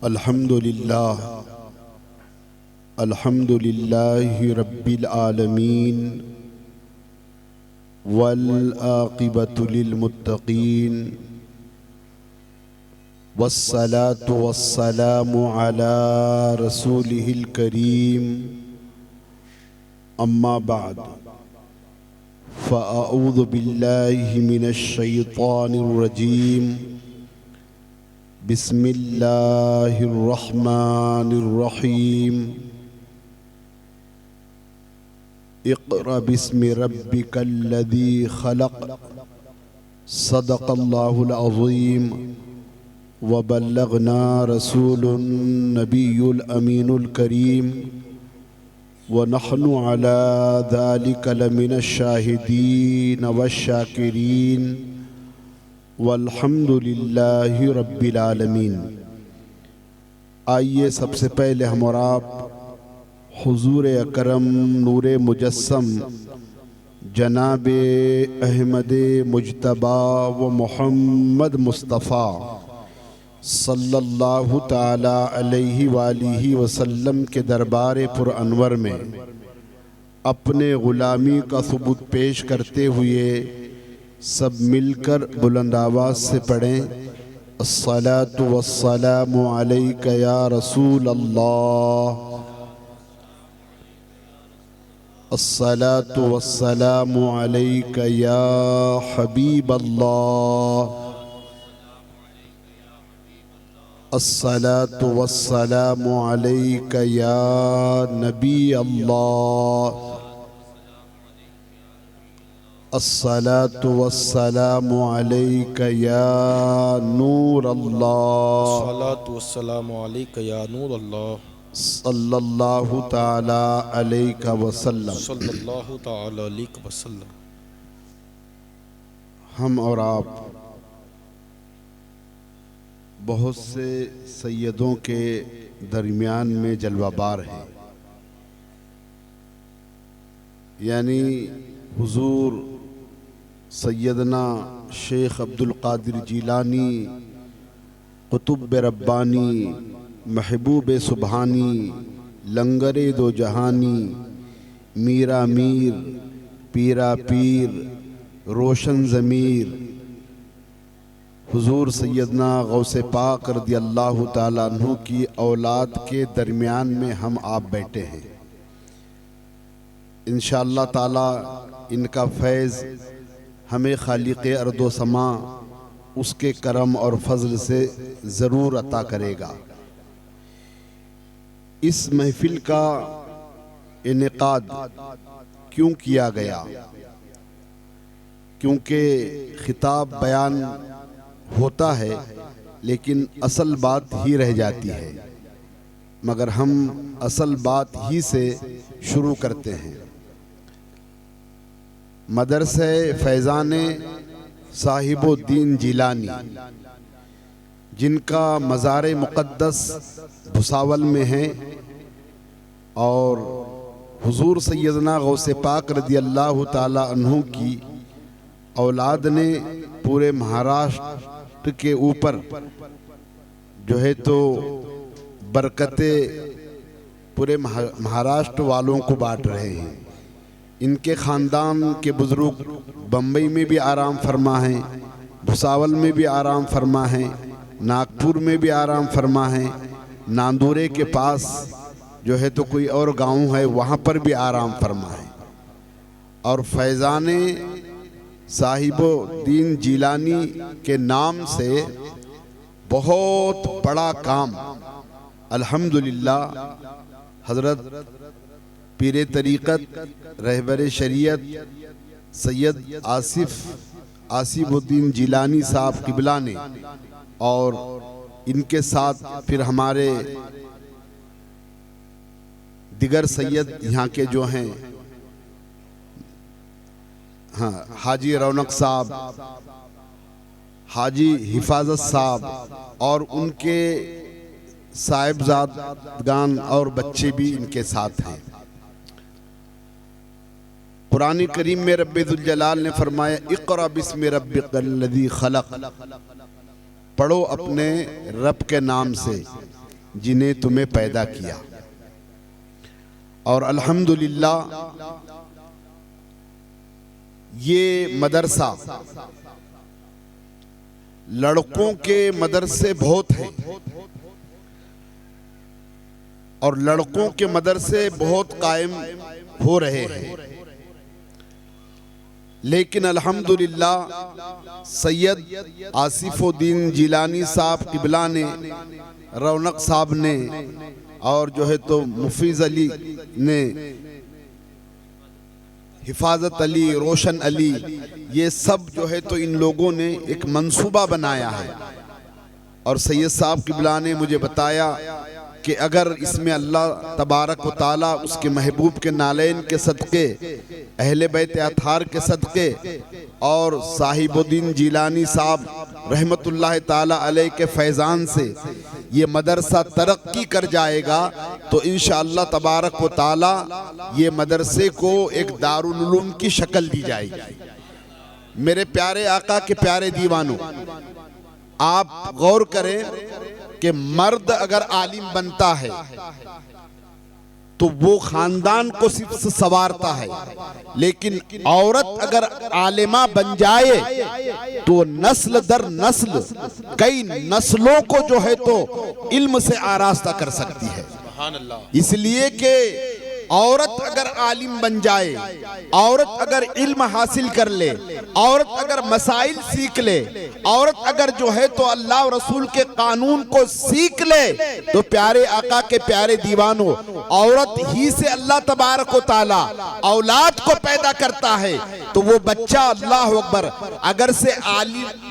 الحمد لله رب العالمين والعاقبة للمتقين والصلاة والسلام على رسوله الكريم أما بعد فأعوذ بالله من الشيطان الرجيم بسم الله الرحمن الرحيم اقرأ باسم ربك الذي خلق صدق الله العظيم وبلغنا رسول النبي الأمين الكريم ونحن على ذلك لمن الشاهدين والشاكرين والحمد للہ رب العالمین۔ آئیے سب سے پہلے ہم اور آپ حضور اکرم نور مجسم جناب احمد مجتبیٰ و محمد مصطفیٰ صلی اللہ تعالی علیہ وآلہ وسلم کے دربار پر انور میں اپنے غلامی کا ثبوت پیش کرتے ہوئے سب مل کر بلند آواز سے پڑھیں الصلاۃ والسلام علیک یا رسول اللہ، الصلاۃ والسلام علیک یا حبیب اللہ، الصلاۃ والسلام علیک یا نبی اللہ، الصلاۃ والسلام علیک یا نور اللہ، الصلاۃ والسلام علیک یا نور اللہ، صلی اللہ تعالی علیہ وسلم۔ صلی اللہ تعالی علیہ وسلم۔ ہم اور آپ بہت سے سیدوں کے درمیان میں جلوہ بار ہیں، یعنی حضور سیدنا شیخ عبد القادر جیلانی قطب ربانی محبوب سبحانی لنگر دو جہانی میرا میر پیرا پیر روشن ضمیر حضور سیدنا غوث پاک رضی اللہ تعالیٰ عنہ کی اولاد کے درمیان میں ہم آپ بیٹھے ہیں۔ انشاءاللہ تعالیٰ ان کا فیض ہمیں خالق ارض و سماء اس کے کرم اور فضل سے ضرور عطا کرے گا۔ اس محفل کا انعقاد کیوں کیا گیا؟ کیونکہ خطاب بیان ہوتا ہے لیکن اصل بات ہی رہ جاتی ہے، مگر ہم اصل بات ہی سے شروع کرتے ہیں۔ مدرسہ فیضان صاحب الدین جیلانی، جن کا مزار مقدس بھساول میں ہے، اور حضور سیدنا غوث پاک رضی اللہ تعالی عنہ کی اولاد نے پورے مہاراشٹر کے اوپر جو ہے تو برکتیں پورے مہاراشٹر والوں کو بانٹ رہے ہیں۔ ان کے خاندان کے بزرگ بمبئی میں بھی آرام فرما ہیں، بھساول میں بھی آرام فرما ہیں، ناگپور میں بھی آرام فرما ہیں، ناندورے کے پاس جو ہے تو کوئی اور گاؤں ہے وہاں پر بھی آرام فرما ہے۔ اور فیضان صاحب الدین جیلانی کے نام سے بہت بڑا کام الحمدللہ حضرت پیر طریقت رہبر شریعت سید آصف الدین جیلانی صاحب قبلہ نے، اور ان کے ساتھ پھر ہمارے دیگر سید یہاں کے جو ہیں حاجی رونق صاحب، حاجی حفاظت صاحب اور ان کے صاحبزادگان اور بچے بھی ان کے ساتھ ہیں۔ قرآن کریم میں رب ذوالجلال نے فرمایا اقرأ بسم ربک الذی خلق، پڑھو اپنے رب کے نام سے جنہیں تمہیں پیدا کیا. اور الحمدللہ یہ مدرسہ لڑکوں کے مدرسے بہت ہیں اور لڑکوں کے مدرسے بہت قائم ہو رہے ہیں، لیکن الحمدللہ سید آصف الدین جیلانی صاحب قبلہ نے، رونق صاحب نے اور جو ہے تو مفیض علی نے، حفاظت علی، روشن علی، یہ سب جو ہے تو ان لوگوں نے ایک منصوبہ بنایا ہے. اور سید صاحب قبلہ نے مجھے بتایا کہ اگر اس میں اللہ تبارک و تعالیٰ اس کے محبوب کے نالین کے صدقے، اہل بیت اطہار کے صدقے اور صاحب الدین جیلانی صاحب رحمت اللہ تعالیٰ علیہ کے فیضان سے یہ مدرسہ ترقی کر جائے گا تو انشاءاللہ تبارک و تعالیٰ یہ مدرسے کو ایک دارالعلوم کی شکل دی جائے گی. میرے پیارے آقا کے پیارے دیوانوں، آپ غور کریں کہ مرد اگر عالم بنتا ہے تو وہ خاندان کو صرف سنوارتا ہے، لیکن عورت اگر عالمہ بن جائے تو نسل در نسل کئی نسلوں کو جو ہے تو علم سے آراستہ کر سکتی ہے. اس لیے کہ عورت اگر عالم بن جائے، عورت اگر علم حاصل کر لے، عورت اگر مسائل سیکھ لے، عورت اگر جو ہے تو اللہ و رسول کے قانون کو سیکھ لے تو پیارے آقا کے پیارے دیوانوں، عورت ہی سے اللہ تبارک و تعالی اولاد کو پیدا کرتا ہے. تو وہ بچہ، اللہ اکبر، اگر سے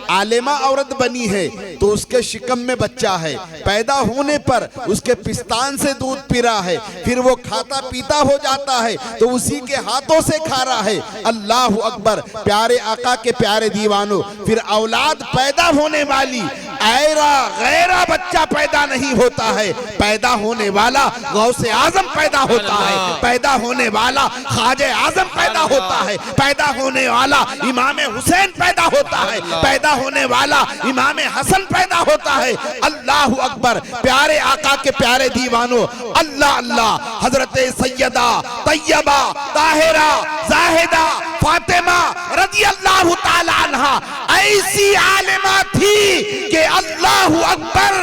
عالمہ عورت بنی ہے تو اس کے شکم میں بچہ ہے، پیدا ہونے پر اس کے پستان سے دودھ پی رہا ہے، پھر وہ کھاتا پیتا ہو جاتا ہے تو اسی کے ہاتھوں سے کھا رہا ہے. اللہ اکبر، پیارے آقا کے پیارے دیوانوں، پھر اولاد پیدا ہونے والی ایرا غیرہ بچہ پیدا نہیں ہوتا ہے، پیدا ہونے والا غوث اعظم پیدا ہوتا ہے، پیدا ہونے والا خواجہ اعظم پیدا ہوتا ہے، پیدا ہونے والا امام حسین پیدا ہوتا ہے، پیدا ہونے والا امام حسن پیدا ہوتا ہے. اللہ اکبر، پیارے آقا کے پیارے دیوانوں، اللہ اللہ، حضرت سیدہ طیبہ طاہرہ زاہدہ فاطمہ رضی اللہ تعالی عنہ ایسی عالمہ تھی کہ اللہ اکبر،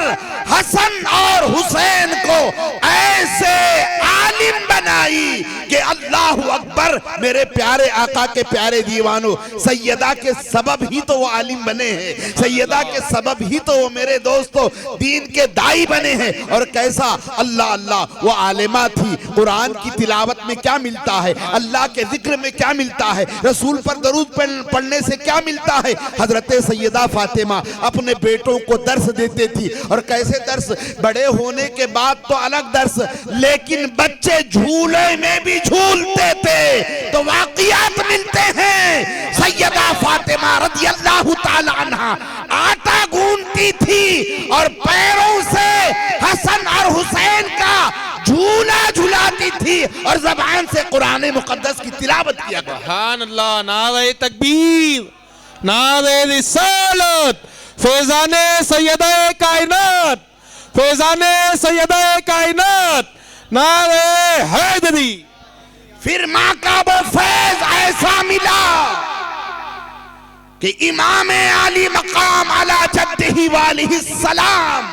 حسن اور حسین کو ایسے عالم بنائی کہ اللہ اکبر. میرے پیارے آقا کے پیارے دیوانوں، سیدہ کے سبب ہی تو وہ عالم بنے ہیں، سیدہ کے سبب ہی تو وہ میرے دوستو دین کے دائی بنے ہیں. اور کیسا، اللہ اللہ، وہ عالمہ تھی. قرآن کی تلاوت میں کیا ملتا ہے، اللہ کے ذکر میں کیا ملتا ہے، رسول پر درود پڑھنے سے کیا ملتا ہے. حضرت سیدہ فاطمہ اپنے بیٹوں کو درس دیتے تھی، اور کیسے درس، بڑے ہونے کے بعد تو الگ درس، لیکن بچے جھولے میں بھی جھولتے تھے تو واقعات ملتے ہیں. سیدہ فاطمہ رضی اللہ تعالی عنہ آٹا گونتی تھی اور پیروں سے حسن اور حسین کا جھولا جھلاتی تھی اور زبان سے قرآن مقدس کی تلاوت کیا کرتی. سبحان اللہ، نعرہ تکبیر، نعرہ رسالت، فیضان سیدہ کائنات، فیضان سیدہ کائنات، نعرہ حیدری. پھر ماں کا وہ فیض ایسا ملا کہ امام علی مقام علی جدہ والہ السلام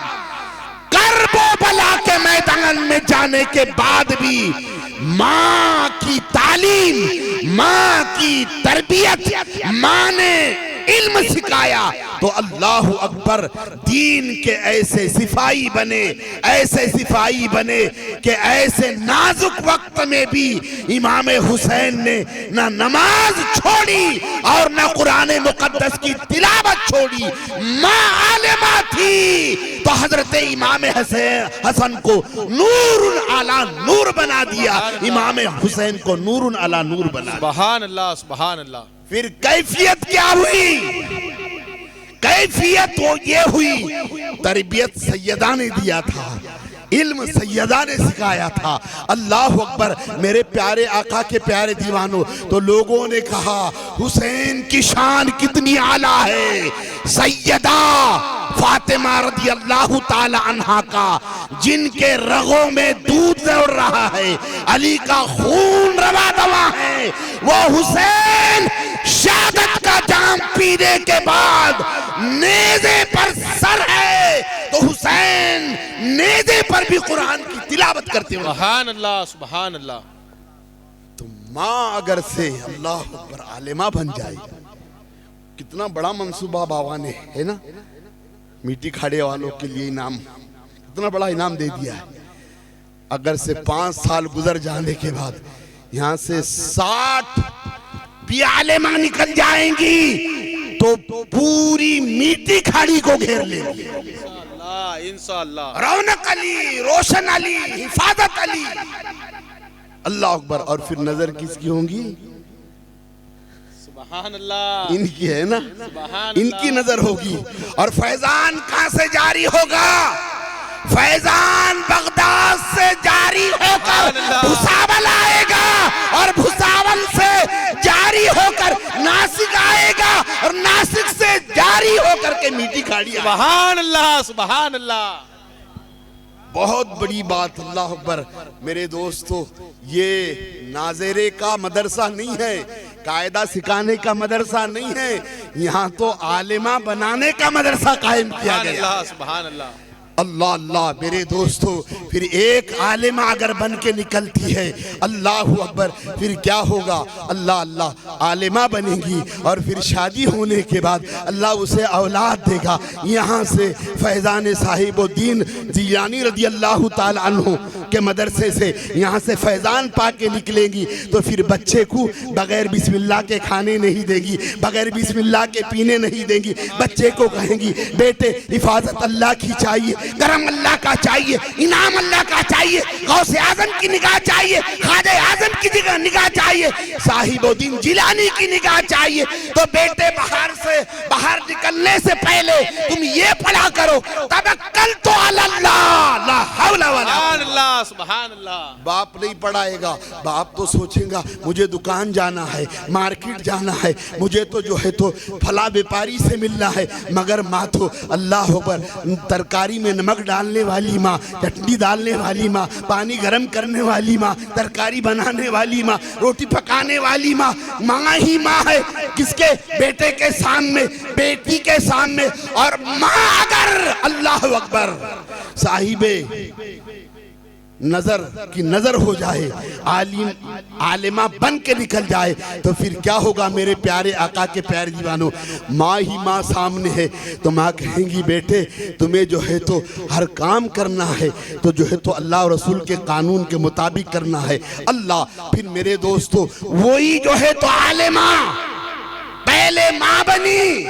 کرب و بلا کے میدان میں جانے کے بعد بھی ماں کی تعلیم، ماں کی تربیت، ماں نے علم سکھایا تو اللہ اکبر، دین کے ایسے صفائی بنے، ایسے صفائی بنے کہ ایسے نازک وقت میں بھی امام حسین نے نہ نماز چھوڑی اور نہ قرآن مقدس کی تلاوت چھوڑی. ماں عالمہ تھی تو حضرت امام حسن کو نور علی نور بنا دیا، امام حسین کو نور علی نور بنا دیا. سبحان اللہ، سبحان اللہ. پھر کیفیت کیا ہوئی؟ کیفیت وہ یہ ہوئی، تربیت سیدہ نے دیا تھا، علم سیدہ نے سکھایا تھا. اللہ اکبر، میرے پیارے آقا کے پیارے دیوانوں، تو لوگوں نے کہا حسین کی شان کتنی اعلیٰ ہے. سیدہ فاطمہ رضی اللہ تعالی عنہا کا، جن کے رگوں میں دودھ دوڑ رہا ہے، علی کا خون روا دوا ہے، وہ حسین شہادت کا جام پینے کے بعد نیزے پر سر ہے، تو حسین نیزے پر بھی قرآن کی تلاوت کرتے ہوئے. سبحان اللہ سبحان اللہ. تو ماں اگر سے اللہ اکبر عالمہ بن جائے، کتنا بڑا منصوبہ بابا نے ہے نا، میٹھی کھاڑے والوں کے لیے انعام، کتنا بڑا انعام دے دیا ہے. اگر سے 5 سال گزر جانے کے بعد یہاں سے 60 بھی عالمہ نکل جائیں گی تو پوری میٹھی کھاڑی کو گھیر لیں گی. انشاءاللہ. رونق علی، روشن علی، حفاظت علی. اللہ اکبر. اور پھر نظر کس کی ہوں گی؟ سبحان اللہ. ان کی ہے نا، ان کی نظر ہوگی. اور فیضان کہاں سے جاری ہوگا؟ فیضان بغداد سے جاری ہو کر بھساول آئے گا، اور بھساول سے جاری ہو کر ناسک آئے گا، اور ناسک سے جاری ہو کر کے میٹھی کھاڑی آئے گا. سبحان اللہ سبحان اللہ. بہت بڑی بات. اللہ اکبر. میرے دوستو، یہ ناظرے کا مدرسہ نہیں ہے، قاعدہ سکھانے کا مدرسہ نہیں ہے، یہاں تو عالمہ بنانے کا مدرسہ قائم کیا سبحان گیا. اللہ سبحان اللہ. اللہ اللہ. میرے دوستو، پھر ایک عالمہ اگر بن کے نکلتی ہے، اللہ اکبر، پھر کیا ہوگا؟ اللہ اللہ. عالمہ بنے گی اور پھر شادی ہونے کے بعد اللہ اسے اولاد دے گا. یہاں سے فیضان صاحب الدین جیلانی رضی اللہ تعالی عنہ کے مدرسے سے یہاں سے فیضان پا کے نکلیں گی، تو پھر بچے کو بغیر بسم اللہ کے کھانے نہیں دے گی، بغیر بسم اللہ کے پینے نہیں دے گی. بچے کو کہیں گی بیٹے حفاظت اللہ کی چاہیے، کرم اللہ کا چاہیے، انعام اللہ کا چاہیے، غوث اعظم کی نگاہ چاہیے، خواجہ اعظم کی نگاہ چاہیے، صاحب الدین جیلانی کی نگاہ چاہیے. تو بیٹے باہر نکلنے سے پہلے تم یہ پڑھا کرو، توکلت علی اللہ لا حول ولا سبحان اللہ سبحان اللہ. باپ نہیں پڑھائے گا. باپ تو سوچیں گا مجھے دکان جانا ہے، مارکیٹ جانا ہے، مجھے تو جو ہے تو پھلا بیپاری سے ملنا ہے. مگر ماں تو اللہ اکبر، ترکاری میں نمک ڈالنے والی ماں، چٹنی ڈالنے والی ماں، پانی گرم کرنے والی ماں، ترکاری بنانے والی ماں، روٹی پکانے والی ماں، ماں ہی ماں ہے. کس کے؟ بیٹے کے سامنے، بیٹی کے سامنے. اور ماں اگر اللہ اکبر صاحب نظر کی نظر ہو جائے، عالمہ بن کے نکل جائے، تو پھر کیا ہوگا میرے پیارے آقا کے پیارے دیوانوں؟ ماں ہی ماں سامنے ہے تو ماں کہیں گی بیٹے تمہیں جو ہے تو ہر کام کرنا ہے تو جو ہے تو اللہ اور رسول کے قانون کے مطابق کرنا ہے. اللہ. پھر میرے دوستو، وہی جو ہے تو عالمہ پہلے ماں بنی،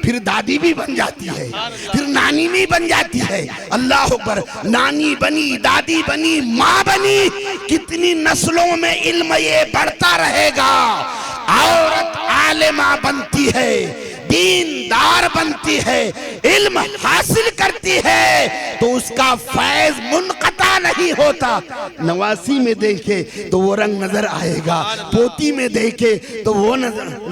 پھر دادی بھی بن جاتی ہے، پھر نانی بھی بن جاتی ہے. اللہ اکبر. نانی بنی، دادی بنی، ماں بنی. کتنی نسلوں میں علم یہ بڑھتا رہے گا. عورت عالمہ بنتی ہے، دیندار بنتی ہے، علم حاصل کرتی ہے تو اس کا فیض منقطع نہیں ہوتا. نواسی میں دیکھے تو وہ رنگ نظر آئے گا، پوتی میں دیکھے تو وہ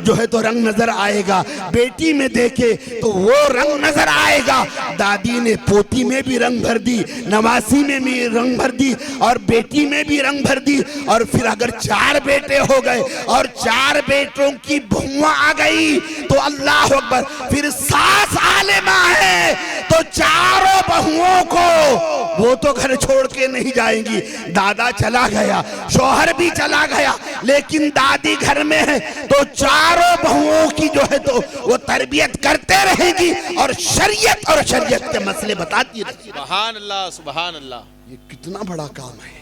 جو ہے تو رنگ نظر آئے گا، بیٹی میں دیکھے تو وہ رنگ نظر آئے گا. دادی نے پوتی میں بھی رنگ بھر دی، نواسی میں بھی رنگ بھر دی، اور بیٹی میں بھی رنگ بھر دی. اور پھر اگر 4 بیٹے ہو گئے اور 4 بیٹوں کی بہویں آ گئی تو اللہ اکبر، پھر ساس عالمہ ہے تو 4 بہوؤں کو وہ تو گھر چھوڑ کے نہیں جائیں گی. دادا چلا گیا، شوہر بھی چلا گیا، لیکن دادی گھر میں ہے تو 4 بہوؤں کی جو ہے تو وہ تربیت کرتے رہے گی اور شریعت کے مسئلے بتاتی رہے گی. سبحان اللہ سبحان اللہ. یہ کتنا بڑا کام ہے.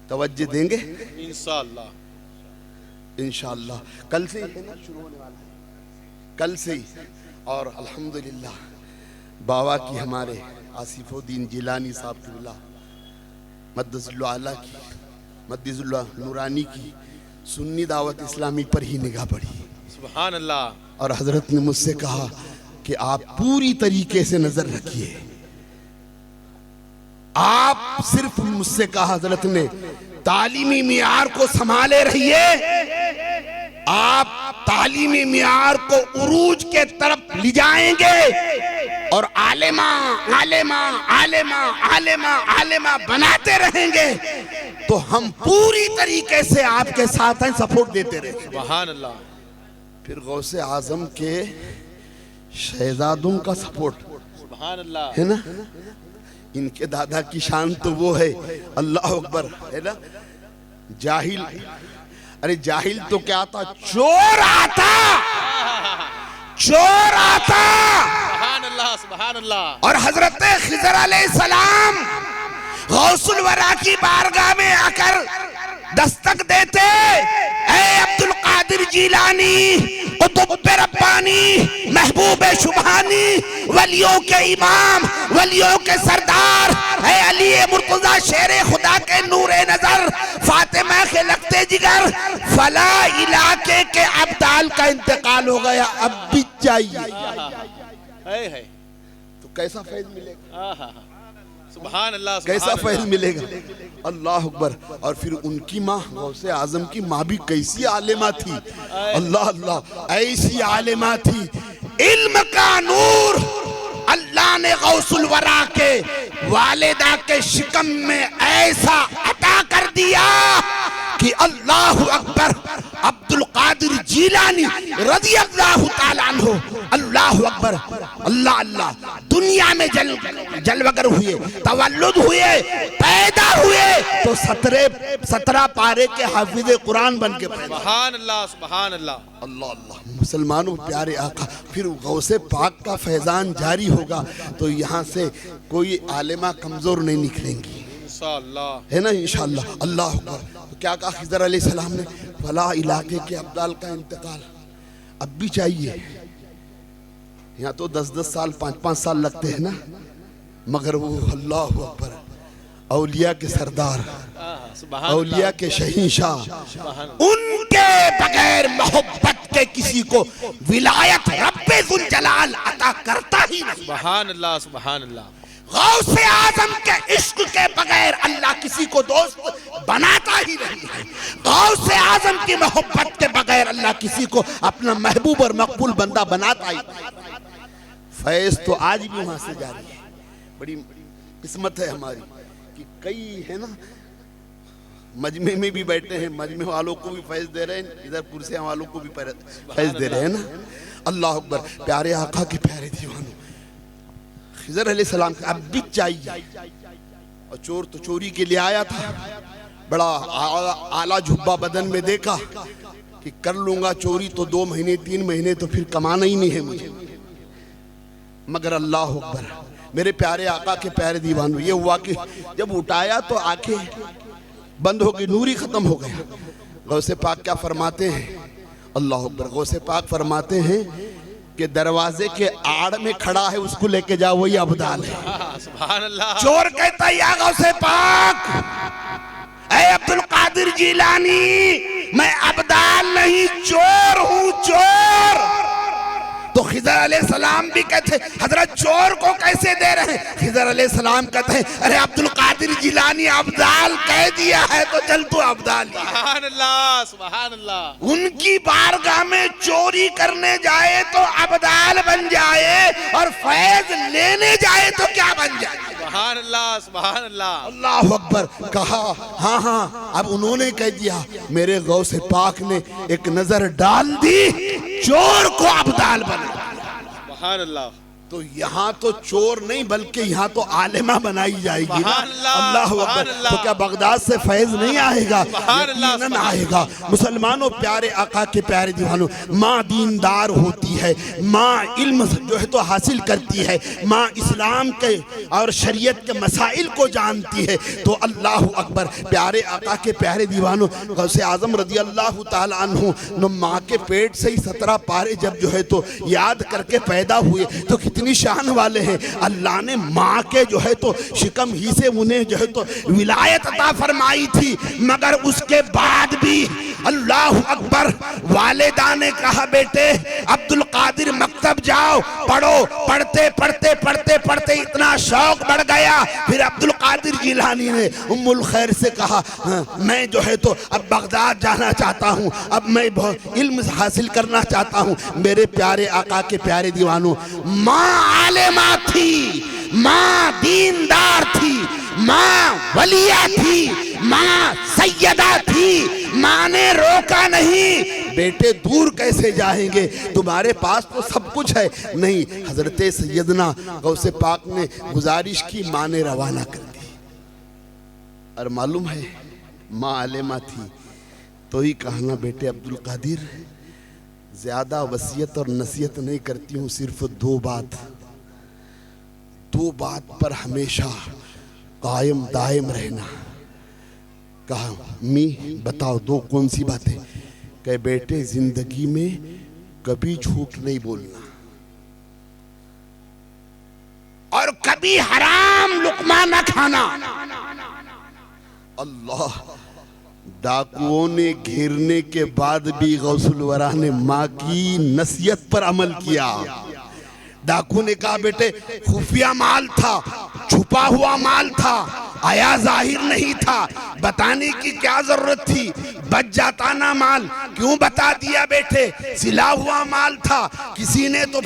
توجہ دیں گے انشاءاللہ انشاءاللہ. کل سے ہی شروع ہونے والا ہے، کل سے ہی. اور الحمدللہ بابا کی، ہمارے آصف الدین جیلانی صاحب کی اللہ مدذ اللہ اعلیٰ کی، مدذ اللہ نورانی کی سنی دعوت اسلامی پر ہی نگاہ پڑی. سبحان اللہ. اور حضرت نے مجھ سے کہا کہ آپ پوری طریقے سے نظر رکھیے. آپ صرف مجھ سے کہا حضرت نے تعلیمی معیار کو سنبھالے رہیے، آپ تعلیمی معیار کو عروج کے طرف لے جائیں گے اور عالمہ عالمہ عالمہ عالمہ عالمہ بناتے رہیں گے تو ہم پوری طریقے سے آپ کے ساتھ ہیں، سپورٹ دیتے رہیں گے۔ سبحان اللہ۔ پھر غوث اعظم کے شہزادوں کا سپورٹ سبحان اللہ ہے نا، ان کے دادا کی شان تو وہ ہے، اللہ اکبر ہے نا۔ جاہل، ارے جاہل تو کیا تھا، چور آتا، چور آتا، سبحان اللہ سبحان اللہ۔ اور حضرت خضر علیہ السلام غوث الورا کی بارگاہ میں آ کر دستک دیتے، اے عبد القادر جیلانی، قطب ربانی، محبوب شبحانی، ولیوں کے امام، ولیوں کے سردار، اے علی مرتضی شیر خدا کے نور نظر، فاطمہ کے لگتے جگر، فلاں علاقے کے ابدال کا انتقال ہو گیا، اب بھی چاہیے ہے تو کیسا فیض ملے گا، سبحان اللہ کیسا فیض ملے گا، اللہ اکبر۔ اور پھر ان کی ماں غوث اعظم کی ماں بھی کیسی عالمہ تھی، اللہ اللہ، ایسی عالمہ تھی، علم کا نور اللہ نے غوث الورا کے والدہ کے شکم میں ایسا عطا کر دیا کہ اللہ اکبر، عبد القادر جیلانی رضی اللہ تعالیٰ عنہ، اللہ اکبر، اللہ اللہ، دنیا میں جلوگر ہوئے، تولد ہوئے، پیدا ہوئے تو 17 پارے کے حافظ قرآن بن کے پیدا۔ سبحان اللہ سبحان اللہ۔ اللہ اللہ، مسلمانوں پیارے آقا، پھر غوث پاک کا فیضان جاری ہوگا تو یہاں سے کوئی عالمہ کمزور نہیں نکلیں گی، انشاءاللہ ہے نا انشاءاللہ، اللہ اکبر۔ تو کیا کہا خضر علیہ السلام نے، فلاں علاقے کے ابدال کا انتقال اب بھی چاہیے، یہاں تو 10 سال 5 سال لگتے ہیں نا، مگر وہ اللہ اکبر، اولیاء کے سردار، سبحان اولیاء کے شہنشاہ، ان کے بغیر محبت کے کسی کو ولایت رب ذوالجلال عطا کرتا ہی نہیں۔ سبحان اللہ سبحان اللہ۔ غوث اعظم کے عشق کے بغیر اللہ کسی کو دوست بناتا ہی نہیں ہے، غوث اعظم کی محبت کے بغیر اللہ کسی کو اپنا محبوب اور مقبول بندہ بناتا ہی نہیں۔ فیض تو آج بھی وہاں سے جاری ہے، بڑی قسمت ہے ہماری کہ کئی ہے نا مجمع میں بھی بیٹھے ہیں، مجمع والوں کو بھی فیض دے رہے ہیں، ادھر کرسیاں والوں کو بھی فیض دے رہے ہیں نا، اللہ اکبر۔ پیارے آقا کے پیارے دیوانوں، خضر علیہ السلام اب بھی چاہیے، اور چور تو چوری کے لیے آیا تھا، بڑا اعلیٰ جھبا بدن میں دیکھا کہ کر لوں گا چوری تو 2 مہینے 3 مہینے تو پھر کمانا ہی نہیں ہے مجھے، مگر اللہ اکبر، میرے پیارے آقا کے پیارے دیوانوں، یہ ہوا کہ جب اٹھایا تو آنکھیں بند ہو گئی، نور ہی ختم ہو گیا۔ غوث پاک کیا فرماتے ہیں، اللہ اکبر، غوث پاک فرماتے ہیں کہ دروازے کے آڑ میں کھڑا ہے، اس کو لے کے جاؤ، وہی ابدال ہے۔ سبحان اللہ۔ چور کہتا ہے یا غوث پاک، اے عبد القادر جیلانی، میں ابدال نہیں چور ہوں، چور۔ تو خضر علیہ السلام بھی کہتے ہیں حضرت چور کو کیسے دے رہے ہیں؟ خضر علیہ السلام کہتے ہیں ارے عبد القادر جیلانی ابدال کہہ دیا ہے تو چل تو ابدال ہی ہے۔ سبحان اللہ سبحان اللہ۔ ان کی بارگاہ میں چوری کرنے جائے تو ابدال بن جائے، اور فیض لینے جائے تو کیا بن جائے؟ سبحان اللہ سبحان اللہ۔ اللہ اکبر۔ کہا ہاں اب انہوں نے کہہ دیا، میرے غوث پاک نے ایک نظر ڈال دی، چور کو ابدال بنا۔ سبحان اللہ۔ تو یہاں تو چور نہیں بلکہ یہاں تو عالمہ بنائی جائے گی نا، سبحان اللہ، اللہ سبحان اکبر۔ اللہ۔ تو کیا بغداد سے فیض نہیں آئے گا؟ سبحان اللہ، یقیناً سبحان آئے گا۔ مسلمانوں پیارے آقا کے پیارے دیوانوں، ماں دیندار ہوتی ہے، ماں علم جو ہے تو حاصل کرتی ہے، ماں اسلام کے اور شریعت کے مسائل کو جانتی ہے، تو اللہ اکبر، پیارے آقا کے پیارے دیوانوں، غوث اعظم رضی اللہ تعالیٰ عنہ ماں کے پیٹ سے ہی 17 پارے جب جو ہے تو یاد کر کے پیدا ہوئے تو کتنی شان والے ہیں۔ اللہ نے ماں کے جو ہے تو شکم ہی سے انہیں جو ہے تو ولایت عطا فرمائی تھی، مگر اس کے بعد بھی اللہ اکبر، والدہ نے کہا بیٹے عبد القادر مکتب جاؤ، پڑھو۔ پڑھتے پڑھتے پڑھتے پڑھتے اتنا شوق بڑھ گیا، پھر عبد القادر جیلانی نے ام الخیر سے کہا میں جو ہے تو اب بغداد جانا چاہتا ہوں، اب میں علم حاصل کرنا چاہتا ہوں۔ میرے پیارے آقا کے پیارے دیوانوں، ماں ماں عالمہ تھی، ماں دیندار تھی، ماں ولیہ تھی، ماں سیدہ تھی، ماں نے روکا نہیں بیٹے دور کیسے جائیں گے، تمہارے پاس تو سب کچھ ہے. نہیں، حضرت سیدنا غوث پاک نے گزارش کی، ماں نے روانہ کر دی. اور معلوم ہے ماں عالمہ تھی تو ہی کہنا بیٹے عبدالقادر زیادہ وصیت اور نصیحت نہیں کرتی ہوں، صرف دو بات پر ہمیشہ قائم دائم رہنا. کہا می بتاؤ دو کون سی باتیں؟ کہ بیٹے زندگی میں کبھی جھوٹ نہیں بولنا اور کبھی حرام لقمہ نہ کھانا. اللہ، ڈاکوؤں نے گھیرنے کے بعد بھی غوث الورا نے ماں کی نصیحت پر عمل کیا. ڈاکو نے کہا بیٹے خفیہ مال تھا، چھپا ہوا مال تھا، آیا ظاہر نہیں تھا، بتانے کی کیا ضرورت تھی؟ بچ جاتا نا مال، کیوں بتا دیا بیٹے؟ سلا ہوا مال تھا، کسی نے تو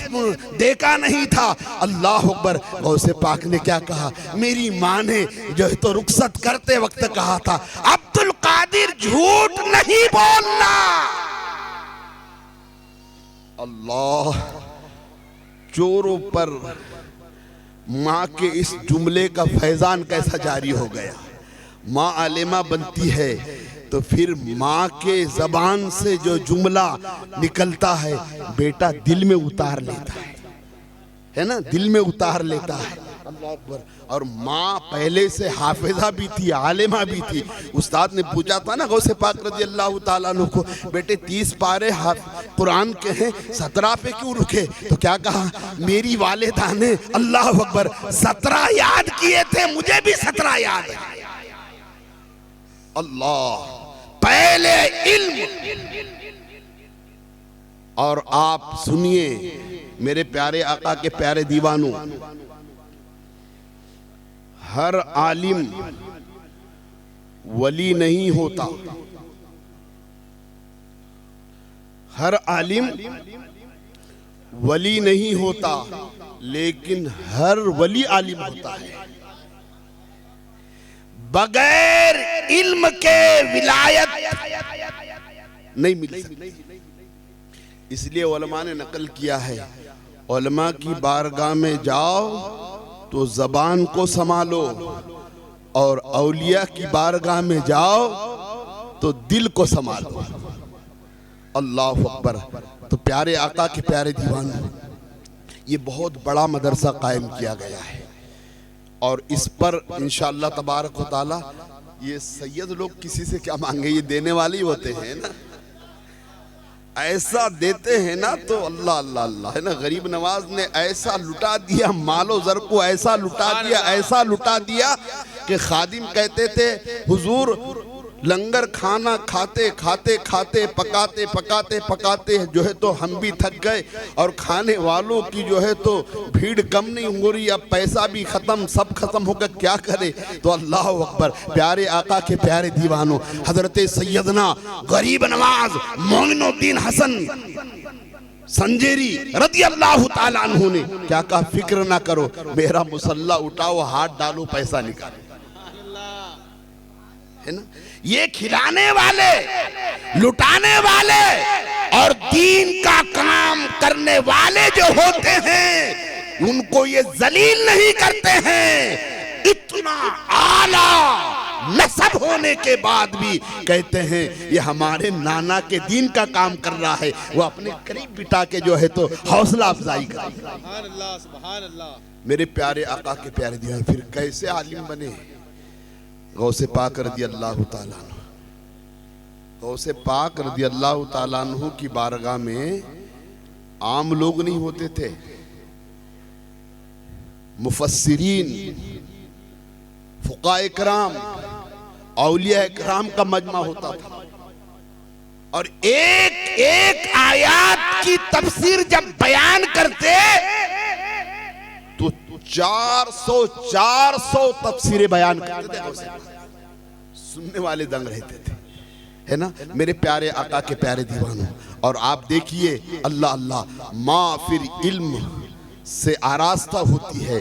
دیکھا نہیں تھا. اللہ اکبر. غوث پاک نے کیا کہا؟ میری ماں نے جو ہے تو رخصت کرتے وقت کہا تھا عبدالقادر جھوٹ نہیں بولنا. اللہ، چوروں پر ماں کے اس جملے کا فیضان کیسا جاری ہو گیا. ماں عالمہ بنتی ہے تو پھر ماں کے زبان سے جو جملہ نکلتا ہے بیٹا دل میں اتار لیتا ہے نا، دل میں اتار لیتا ہے. اللہ اکبر. اور ماں پہلے سے حافظہ بھی تھی، عالمہ بھی تھی. استاد نے پوچھا تھا نا غوث پاک رضی اللہ تعالیٰ عنہ کو بیٹے 30 پارے قرآن کے ہیں 17 پہ کیوں رکھے؟ تو کیا کہا؟ میری والدہ نے اللہ اکبر 17 یاد کیے تھے، مجھے بھی 17 یاد ہے. اللہ، پہلے علم. اور آپ سنیے میرے پیارے آقا کے پیارے دیوانوں، ہر عالم ولی نہیں ہوتا، ہر عالم ولی نہیں ہوتا، لیکن ہر ولی عالم ہوتا ہے. بغیر علم کے ولایت نہیں مل سکتی. اس لیے علماء نے نقل کیا ہے علماء کی بارگاہ میں جاؤ تو زبان کو سنبھالو، اور اولیاء کی بارگاہ میں جاؤ تو دل کو سنبھالو. اللہ اکبر. تو پیارے آقا کے پیارے دیوانوں، یہ بہت بڑا مدرسہ قائم کیا گیا ہے، اور اس پر انشاءاللہ تبارک و تعالی یہ سید لوگ کسی سے کیا مانگے، یہ دینے والے ہی ہوتے ہیں نا. ایسا دیتے ہیں نا تو اللہ اللہ اللہ ہے نا. غریب نواز نے ایسا لٹا دیا، مال و زر کو ایسا لٹا دیا، ایسا لٹا دیا کہ خادم کہتے تھے حضور لنگر کھانا کھاتے کھاتے کھاتے پکاتے پکاتے پکاتے جو ہے تو ہم بھی تھک گئے، اور کھانے والوں کی جو ہے تو بھیڑ کم نہیں ہو رہی، اب پیسہ بھی ختم، سب ختم ہو گیا، کیا کرے؟ تو اللہ اکبر. پیارے آقا کے پیارے دیوانوں، حضرت سیدنا غریب نواز مومن الدین حسن سنجیری رضی اللہ تعالیٰ عنہ نے کیا کہا؟ فکر نہ کرو، میرا مسلح اٹھاؤ، ہاتھ ڈالو، پیسہ نکالو. ہے نا، یہ کھلانے والے، لٹانے والے اور دین کا کام کرنے والے جو ہوتے ہیں ان کو یہ ذلیل نہیں کرتے ہیں. اتنا اعلیٰ نسب ہونے کے بعد بھی کہتے ہیں یہ ہمارے نانا کے دین کا کام کر رہا ہے. وہ اپنے قریب بٹا کے جو ہے تو حوصلہ افزائی کرتے ہیں. سبحان اللہ سبحان اللہ. میرے پیارے آقا کے پیارے دیوان، پھر کیسے عالم بنے؟ غوث پاک رضی اللہ تعالیٰ عنہ، غوث پاک رضی اللہ تعالیٰ عنہ کی بارگاہ میں عام لوگ نہیں ہوتے تھے، مفسرین، فقہاء کرام، اولیاء کرام کا مجمع ہوتا تھا، اور ایک ایک آیات کی تفسیر جب بیان کرتے تو 400 تفسیریں بیان کرتے تھے. سننے والے دنگ رہتے تھے، ہے نا میرے پیارے آقا کے پیارے دیوانوں. اور آپ دیکھیے اللہ اللہ، ماں پھر علم سے آراستہ ہوتی ہے،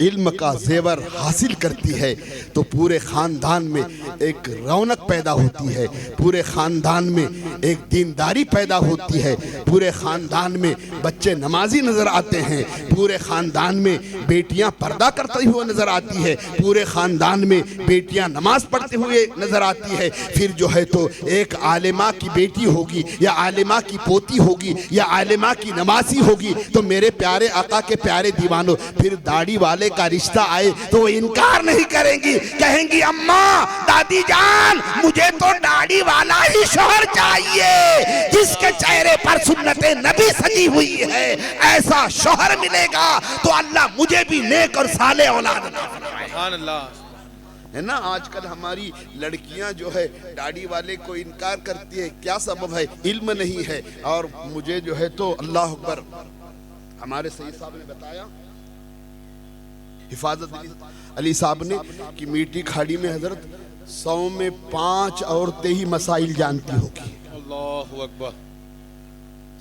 علم کا زیور حاصل کرتی ہے تو پورے خاندان میں ایک رونق پیدا ہوتی ہے، پورے خاندان میں ایک دینداری پیدا ہوتی ہے، پورے خاندان میں بچے نمازی نظر آتے ہیں، پورے خاندان میں بیٹیاں پردہ کرتے ہوئے نظر آتی ہے، پورے خاندان میں بیٹیاں نماز پڑھتے ہوئے نظر آتی ہے۔ پھر جو ہے تو ایک عالمہ کی بیٹی ہوگی یا عالمہ کی پوتی ہوگی یا عالمہ کی نمازی ہوگی تو میرے پیارے آقا کے پیارے دیوانوں، پھر داڑھی والے کا رشتہ آئے تو وہ انکار نہیں کریں گی، کہیں گی اماں دادی جان مجھے تو داڑھی والا ہی شوہر چاہیے جس کے چہرے پر سنت نبی سجی ہوئی ہے، ایسا شوہر ملے گا تو اللہ مجھے بھی نیک اور صالح اولاد عطا فرمائے۔ سبحان اللہ۔ ہے نا آج کل ہماری لڑکیاں جو ہے داڑھی والے کو انکار کرتی ہے، کیا سبب ہے؟ علم نہیں ہے۔ اور مجھے جو ہے تو اللہ اکبر ہمارے سید صاحب نے بتایا، حفاظت علی صاحب نے، کہ میٹھی کھاڑی میں حضرت 100 میں 5 عورتیں ہی مسائل جانتی ہوگی، اللہ اکبر۔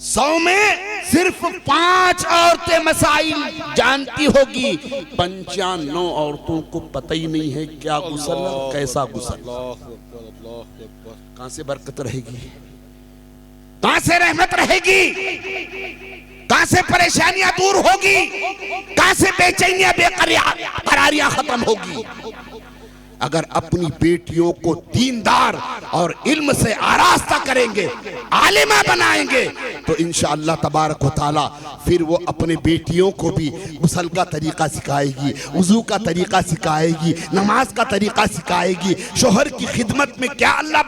100 میں صرف 5 عورتیں مسائل جانتی ہوگی، 95 عورتوں کو پتہ ہی نہیں ہے کیا غسل کیسا غسل۔ اللہ اکبر، اللہ اکبر۔ کہاں سے برکت رہے گی؟ کہاں سے رحمت رہے گی؟ کہاں سے پریشانیاں دور ہوگی؟ کہاں سے بے چینیاں بے قراریاں ختم ہوگی؟ اگر اپنی بیٹیوں کو دیندار اور علم سے آراستہ کریں گے، عالمہ بنائیں گے تو انشاءاللہ تبارک و تعالی پھر وہ اپنے بیٹیوں کو بھی غسل کا طریقہ سکھائے گی، وضو کا طریقہ سکھائے گی، نماز کا طریقہ سکھائے گی، شوہر کی خدمت میں کیا اللہ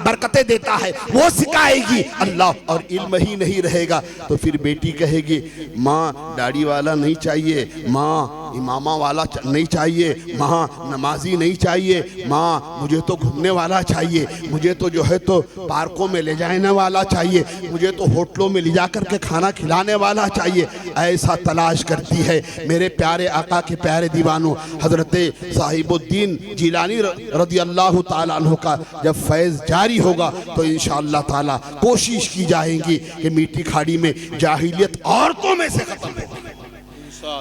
برکتیں دیتا ہے وہ سکھائے گی اللہ۔ اور علم ہی نہیں رہے گا تو پھر بیٹی کہے گی ماں داڑھی والا نہیں چاہیے، ماں امامہ والا نہیں چاہیے، ماں نمازی نہیں چاہیے، ماں مجھے تو گھومنے والا چاہیے، مجھے تو جو ہے تو پارکوں میں لے جانے والا چاہیے، مجھے تو ہوٹلوں میں لے جا کر کے کھانا کھلانے والا چاہیے۔ ایسا تلاش کرتی ہے۔ میرے پیارے آقا کے پیارے دیوانوں، حضرت صاحب الدین جیلانی رضی اللہ تعالیٰ عنہ کا جب فیض جاری ہوگا تو انشاءاللہ تعالیٰ کوشش کی جائیں گی کہ میٹھی کھاڑی میں جاہلیت عورتوں میں سے ختم ہوگی،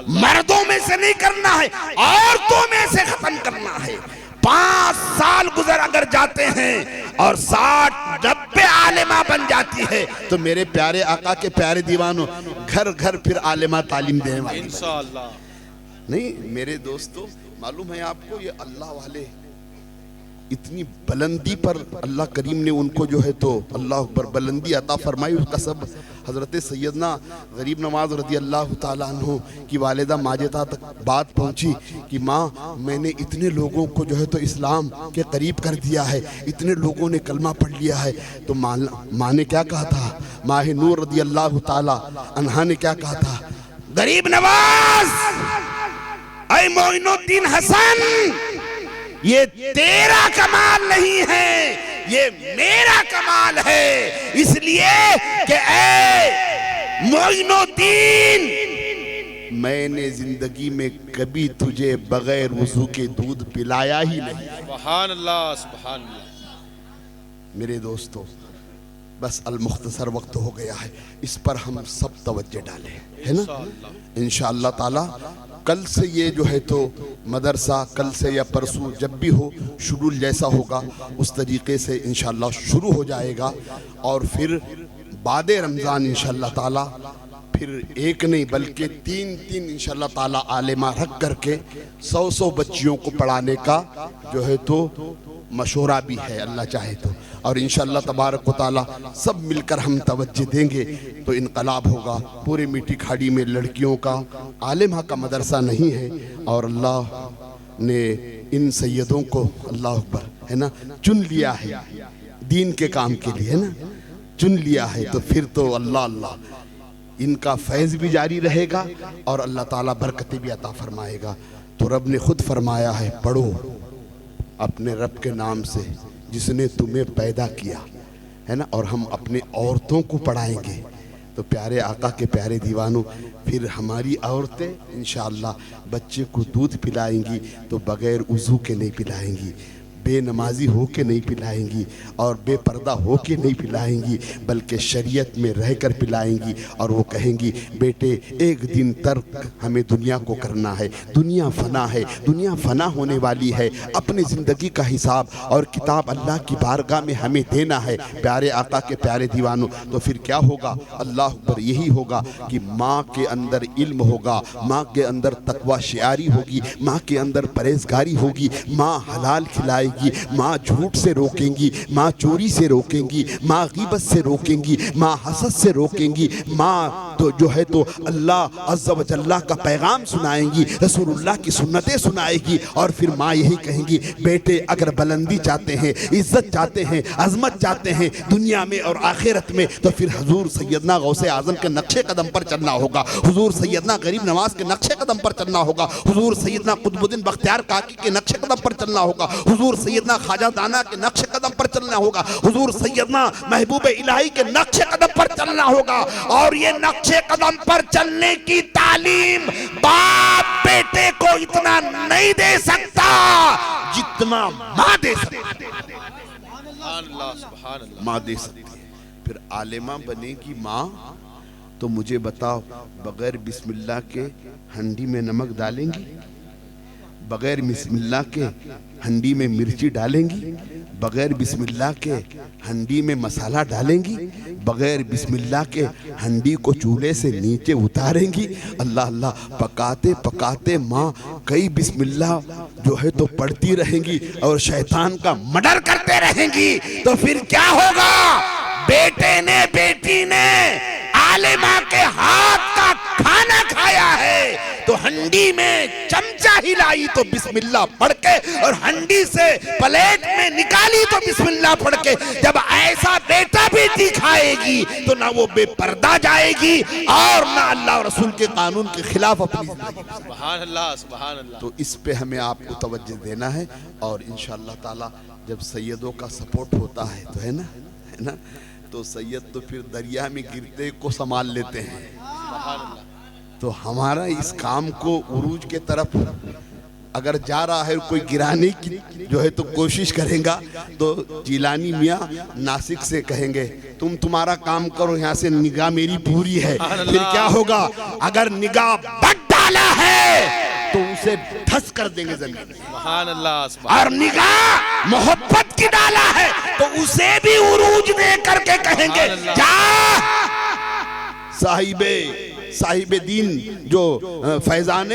مردوں میں سے نہیں کرنا ہے، عورتوں میں سے ختم کرنا ہے۔ 5 سال گزر اگر جاتے ہیں اور 60-90 عالمہ بن جاتی ہے تو میرے پیارے آقا کے پیارے دیوانوں گھر گھر پھر عالمہ تعلیم دینے والی انشاءاللہ۔ نہیں میرے دوستو، معلوم ہے آپ کو یہ اللہ والے اتنی بلندی پر اللہ کریم نے ان کو جو ہے تو اللہ اکبر بلندی عطا فرمائی۔ اس کا سب حضرت سیدنا غریب نواز رضی اللہ تعالیٰ عنہ کی والدہ ماجدہ تک بات پہنچی کہ ماں میں نے اتنے لوگوں کو جو ہے تو اسلام کے قریب کر دیا ہے، اتنے لوگوں نے کلمہ پڑھ لیا ہے۔ تو ماں نے کیا کہا تھا؟ ماہ نور رضی اللہ تعالیٰ عنہ نے کیا کہا تھا؟ غریب نواز، اے معین الدین حسن، یہ تیرا کمال نہیں ہے، یہ میرا کمال ہے، اس لیے کہ اے معین الدین میں نے زندگی میں کبھی تجھے بغیر وضو کے دودھ پلایا ہی نہیں۔ سبحان اللہ، سبحان اللہ۔ میرے دوستو بس المختصر وقت ہو گیا ہے، اس پر ہم سب توجہ ڈالیں، ہے نا؟ انشاءاللہ تعالی کل سے یہ جو ہے تو مدرسہ کل سے یا پرسوں جب بھی ہو شیڈول جیسا ہوگا اس طریقے سے انشاءاللہ شروع ہو جائے گا، اور پھر بعد رمضان انشاءاللہ تعالی پھر ایک نہیں بلکہ 3 انشاءاللہ تعالی عالمہ رکھ کر کے 100 بچیوں کو پڑھانے کا جو ہے تو مشورہ بھی ہے اللہ چاہے تو، اور انشاءاللہ تبارک و تعالی سب مل کر ہم توجہ دیں گے تو انقلاب ہوگا۔ پورے میٹھی کھاڑی میں لڑکیوں کا عالمہ کا مدرسہ نہیں ہے، اور اللہ نے ان سیدوں کو اللہ اکبر ہے نا چن لیا ہے دین کے کام کے لیے، ہے نا چن لیا ہے، تو پھر تو اللہ ان کا فیض بھی جاری رہے گا اور اللہ تعالیٰ برکتیں بھی عطا فرمائے گا۔ تو رب نے خود فرمایا ہے پڑھو اپنے رب کے نام سے جس نے تمہیں پیدا کیا، ہے نا، اور ہم اپنے عورتوں کو پڑھائیں گے۔ تو پیارے آقا کے پیارے دیوانوں پھر ہماری عورتیں انشاءاللہ بچے کو دودھ پلائیں گی تو بغیر وضو کے نہیں پلائیں گی، بے نمازی ہو کے نہیں پلائیں گی اور بے پردہ ہو کے نہیں پلائیں گی، بلکہ شریعت میں رہ کر پلائیں گی، اور وہ کہیں گی بیٹے ایک دن ترک ہمیں دنیا کو کرنا ہے، دنیا فنا ہے، دنیا فنا ہونے والی ہے، اپنی زندگی کا حساب اور کتاب اللہ کی بارگاہ میں ہمیں دینا ہے پیارے آقا کے پیارے دیوانوں۔ تو پھر کیا ہوگا؟ اللہ اکبر، یہی ہوگا کہ ماں کے اندر علم ہوگا، ماں کے اندر تقوی شعاری ہوگی، ماں کے اندر پرہیزگاری ہوگی، ماں حلال کھلائے گی، ماں جھوٹ سے روکیں گی، ماں چوری سے روکیں گی، ماں غیبت سے روکیں گی، ماں حسد سے روکیں گی، ماں تو جو ہے تو اللہ عز و جل کا پیغام سنائیں گی، رسول اللہ کی سنتیں سنائے گی، اور پھر ماں یہی کہیں گی بیٹے اگر بلندی چاہتے ہیں، عزت چاہتے ہیں، عظمت چاہتے ہیں دنیا میں اور آخرت میں، تو پھر حضور سیدنا غوث اعظم کے نقش قدم پر چلنا ہوگا، حضور سیدنا غریب نواز کے نقش قدم پر چلنا ہوگا، حضور سیدنا قطب الدین بختیار کاکی کے نقش قدم پر چلنا ہوگا، حضور سیدنا خواجہ دانا کے نقش قدم پر چلنا ہوگا، حضور سیدنا محبوب الہی کے نقش قدم پر چلنا ہوگا۔ اور یہ نقش قدم پر چلنے کی تعلیم باپ بیٹے کو اتنا نہیں دے سکتا جتنا ماں دے سکتی ہے، سبحان اللہ سبحان اللہ۔ ماں دے سکتی ہے۔ پھر عالمہ بنے گی ماں، تو مجھے بتاؤ بغیر بسم اللہ کے ہنڈی میں نمک ڈالیں گی؟ بغیر بسم اللہ کے ہنڈی میں مرچی ڈالیں گی؟ بغیر بسم اللہ کے ہنڈی میں مسالہ ڈالیں گی؟ بغیر بسم اللہ کے ہنڈی کو چولہے سے نیچے اتاریں گی؟ اللہ اللہ، پکاتے پکاتے ماں کئی بسم اللہ جو ہے تو پڑھتی رہیں گی اور شیطان کا مرڈر کرتے رہیں گی، تو پھر کیا ہوگا؟ بیٹے نے بیٹی نے عالمہ کے ہاتھ کا کھانا کھایا ہے تو ہنڈی میں چمچہ ہلائی تو بسم اللہ پڑھ کے، اور ہنڈی سے پلیٹ میں نکالی تو بسم اللہ پڑھ کے۔ جب ایسا بیٹا بیٹی کھائے گی تو نہ وہ بے پردہ جائے گی اور نہ اللہ اور رسول کے قانون کے خلاف اپنی زندگی۔ سبحان اللہ سبحان اللہ۔ تو اس پہ ہمیں آپ کو توجہ دینا ہے، اور انشاءاللہ تعالی جب سیدوں کا سپورٹ ہوتا ہے تو ہے نا تو سید تو پھر دریا میں گرتے کو سنبھال لیتے ہیں۔ سبحان اللہ۔ تو ہمارا اس کام کو عروج کے طرف اگر جا رہا ہے کوئی گرانے کی جو ہے تو کوشش کریں گا، تو جیلانی میاں ناسک سے کہیں گے تمہارا کام کرو، یہاں سے نگاہ میری پوری ہے۔ پھر کیا ہوگا؟ اگر نگاہ بٹ ڈالا ہے تو اسے دھس کر دیں گے زمین میں، سبحان اللہ سبحان اور نگاہ محبت کی ڈالا ہے تو اسے بھی عروج دے کر کے کہیں گے جا صاحب دین جو فیضان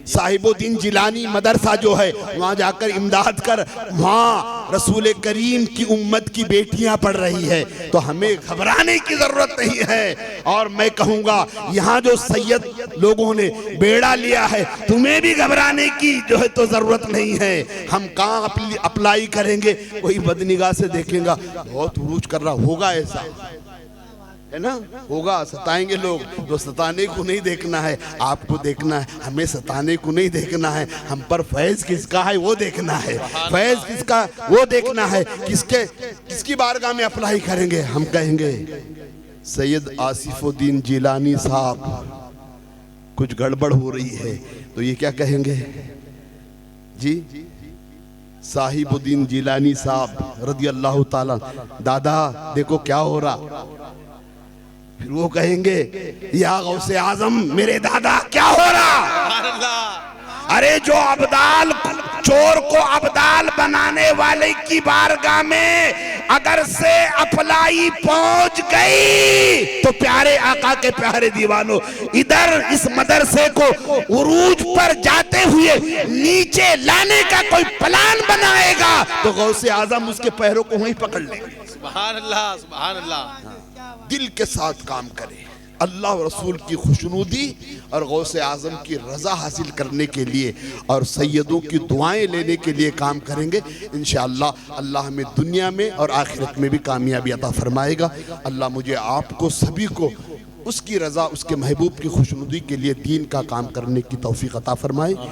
صاحب الدین جیلانی مدرسہ جو ہے وہاں جا کر امداد کر، وہاں رسول کریم کی امت کی بیٹیاں پڑھ رہی ہے، تو ہمیں گھبرانے کی ضرورت نہیں ہے۔ اور میں کہوں گا یہاں جو سید لوگوں نے بیڑا لیا ہے تمہیں بھی گھبرانے کی جو ہے تو ضرورت نہیں ہے۔ ہم کہاں اپلائی کریں گے؟ کوئی بدنگاہ سے دیکھیں گا بہت عروج کر رہا ہوگا، ایسا ہے نا، ہوگا، ستائیں گے لوگ، تو ستانے کو نہیں دیکھنا ہے، آپ کو دیکھنا ہے، ہمیں ستانے کو نہیں دیکھنا ہے، ہم پر فیض کس کا ہے وہ دیکھنا ہے، فیض کس کا وہ دیکھنا ہے، کس کی بارگاہ میں اپلائی کریں گے؟ ہم کہیں گے سید آصف الدین جیلانی صاحب کچھ گڑبڑ ہو رہی ہے، تو یہ کیا کہیں گے؟ جی صاحب الدین جیلانی صاحب رضی اللہ تعالیٰ، دادا دیکھو کیا ہو رہا۔ پھر وہ کہیں گے یا غوث اعظم میرے دادا کیا ہو رہا؟ ارے جو ابدال چور کو ابدال بنانے والے کی بارگاہ میں اگر سے اپلائی پہنچ گئی تو پیارے آقا کے پیارے دیوانوں ادھر اس مدرسے کو عروج پر جاتے ہوئے نیچے لانے کا کوئی پلان بنائے گا تو غوث اعظم اس کے پیروں کو وہیں پکڑ لیں گے۔ سبحان اللہ سبحان اللہ۔ دل کے ساتھ کام کرے، اللہ و رسول کی خوشنودی اور غوث اعظم کی رضا حاصل کرنے کے لیے اور سیدوں کی دعائیں لینے کے لیے کام کریں گے، انشاءاللہ اللہ ہمیں دنیا میں اور آخرت میں بھی کامیابی عطا فرمائے گا۔ اللہ مجھے آپ کو سبھی کو اس کی رضا، اس کے محبوب کی خوشنودی کے لیے دین کا کام کرنے کی توفیق عطا فرمائے۔